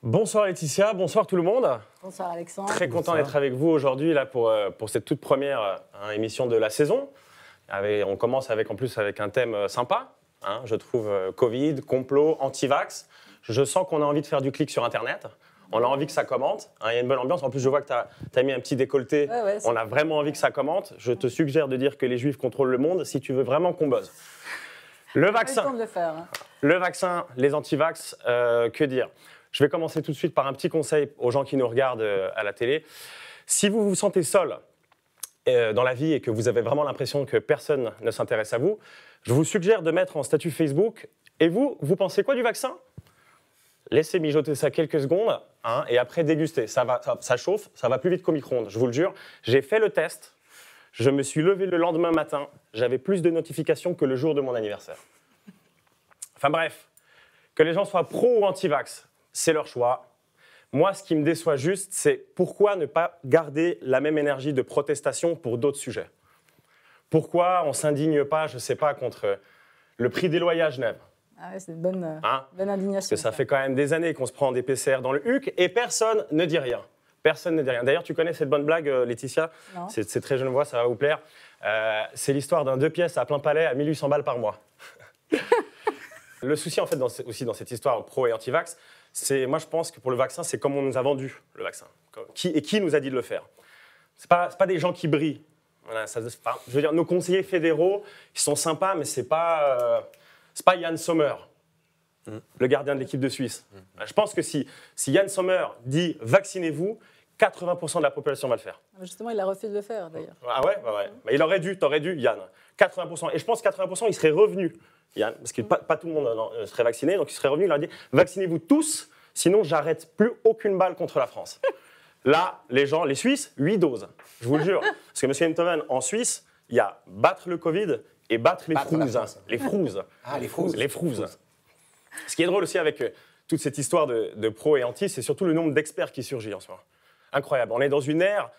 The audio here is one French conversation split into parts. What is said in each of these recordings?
Bonsoir Laetitia, bonsoir tout le monde. Bonsoir Alexandre. Très content d'être avec vous aujourd'hui là pour cette toute première émission de la saison. On commence en plus avec un thème sympa, je trouve, Covid, complot, anti-vax. Je sens qu'on a envie de faire du clic sur Internet. On a envie que ça commente. Il y a une bonne ambiance. En plus, je vois que tu as mis un petit décolleté. Ouais, on a vraiment envie que ça commente. Je te suggère de dire que les Juifs contrôlent le monde si tu veux vraiment qu'on buzz. Le vaccin. Pas le temps de le faire, hein. Le vaccin, les anti-vax, que dire? Je vais commencer tout de suite par un petit conseil aux gens qui nous regardent à la télé. Si vous vous sentez seul dans la vie et que vous avez vraiment l'impression que personne ne s'intéresse à vous, je vous suggère de mettre en statut Facebook « Et vous pensez quoi du vaccin ?» Laissez mijoter ça quelques secondes et après dégustez. Ça chauffe, ça va plus vite qu'au micro-ondes, je vous le jure. J'ai fait le test, je me suis levé le lendemain matin, j'avais plus de notifications que le jour de mon anniversaire. Enfin bref, que les gens soient pro ou anti-vax, c'est leur choix. Moi, ce qui me déçoit juste, c'est pourquoi ne pas garder la même énergie de protestation pour d'autres sujets? Pourquoi on ne s'indigne pas, je ne sais pas, contre le prix des loyers à Genève? Ah ouais, c'est une bonne indignation. Parce que ça fait quand même des années qu'on se prend des PCR dans le HUC et personne ne dit rien. Personne ne dit rien. D'ailleurs, tu connais cette bonne blague, Laetitia? Non. C'est très genevois, ça va vous plaire. C'est l'histoire d'un 2 pièces à plein palais à 1800 balles par mois. Le souci, en fait, aussi dans cette histoire pro et anti-vax, moi, je pense que pour le vaccin, c'est comme on nous a vendu le vaccin. Qui nous a dit de le faire? C'est pas des gens qui brillent. Voilà, je veux dire, nos conseillers fédéraux, ils sont sympas, mais c'est pas Yann Sommer, le gardien de l'équipe de Suisse. Je pense que si Yann Sommer dit « vaccinez-vous », 80% de la population va le faire. Justement, il a refusé de le faire, d'ailleurs. Ah ouais, ouais. Mais il aurait dû, t'aurais dû, Yann. 80%. Et je pense que 80%, il serait revenu, Yann, parce que pas tout le monde serait vacciné, donc il serait revenu, il aurait dit « vaccinez-vous tous, sinon j'arrête plus aucune balle contre la France ». Là, les Suisses, 8 doses, je vous le jure. Parce que M. Enthoven, en Suisse, il y a battre le Covid et battre les frouzes. Les frouzes. Ah, les frouzes. Les frouzes. Ce qui est drôle aussi avec toute cette histoire de pro et anti, c'est surtout le nombre d'experts qui surgit en ce moment. Incroyable. On est dans une ère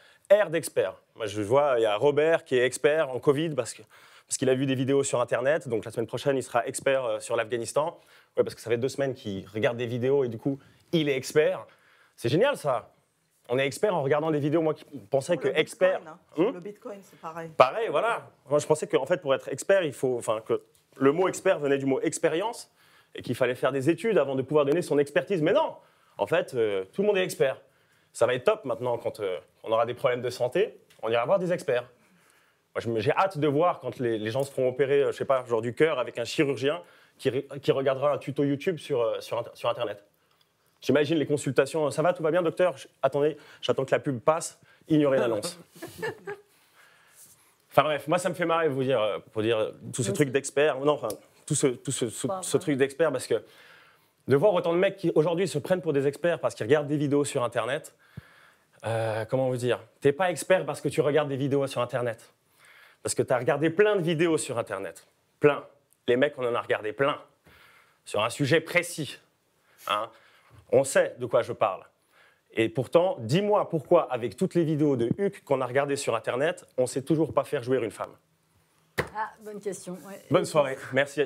d'experts. Moi, je vois, il y a Robert qui est expert en Covid parce qu'il a vu des vidéos sur Internet. Donc, la semaine prochaine, il sera expert sur l'Afghanistan. Ouais, parce que ça fait 2 semaines qu'il regarde des vidéos et du coup, il est expert. C'est génial, ça. On est expert en regardant des vidéos. Moi qui pensais que expert... Le Bitcoin, c'est pareil. Pareil, voilà. Moi, je pensais qu'en fait, pour être expert, que le mot expert venait du mot expérience et qu'il fallait faire des études avant de pouvoir donner son expertise. Mais non, en fait, tout le monde est expert. Ça va être top maintenant quand on aura des problèmes de santé. On ira voir des experts. Moi, j'ai hâte de voir quand les gens se feront opérer, je sais pas, genre du cœur avec un chirurgien qui regardera un tuto YouTube sur Internet. J'imagine les consultations. Ça va, tout va bien, docteur? Attendez, j'attends que la pub passe. Ignorez l'annonce. Enfin bref, moi, ça me fait marrer pour dire tout ce truc d'expert. Non, enfin, tout ce truc d'expert, parce que de voir autant de mecs qui, aujourd'hui, se prennent pour des experts parce qu'ils regardent des vidéos sur Internet, comment vous dire? T'es pas expert parce que tu regardes des vidéos sur Internet. Parce que tu as regardé plein de vidéos sur Internet. Plein. Les mecs, on en a regardé plein. Sur un sujet précis. On sait de quoi je parle. Et pourtant, dis-moi pourquoi, avec toutes les vidéos de HUC qu'on a regardées sur Internet, on ne sait toujours pas faire jouer une femme. Ah, bonne question. Ouais. Bonne soirée. Merci.